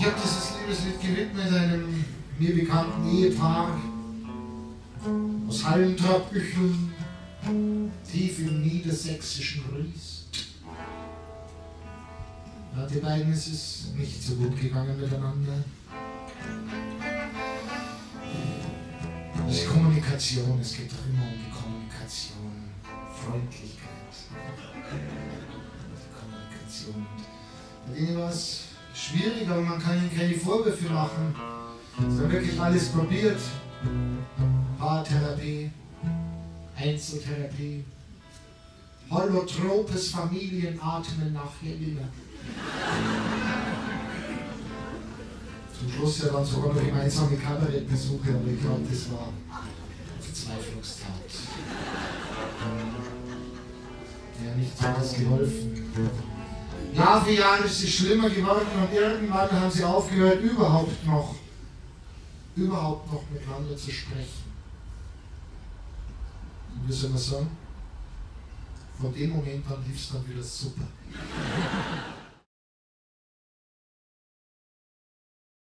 Ich habe dieses Liebeslied gewidmet einem mir bekannten Ehepaar aus Hallentraubücheln, tief im niedersächsischen Ries. Ja, die beiden ist es nicht so gut gegangen miteinander. Das ist Kommunikation, es geht doch immer um die Kommunikation, Freundlichkeit. Kommunikation. Bei denen war es schwierig, aber man kann ihnen keine Vorwürfe machen. Sie haben wirklich alles probiert. Paartherapie, Einzeltherapie, holotropes Familienatmen nach Helena. Zum Schluss ja dann sogar noch gemeinsame Kabarettbesuche, aber ich glaube, das war Verzweiflungstat. Ja, nicht so was geholfen. Jahr für Jahr ist es schlimmer geworden und irgendwann haben sie aufgehört, überhaupt noch miteinander zu sprechen. Und wie soll man sagen? Von dem Moment an lief es dann wieder super.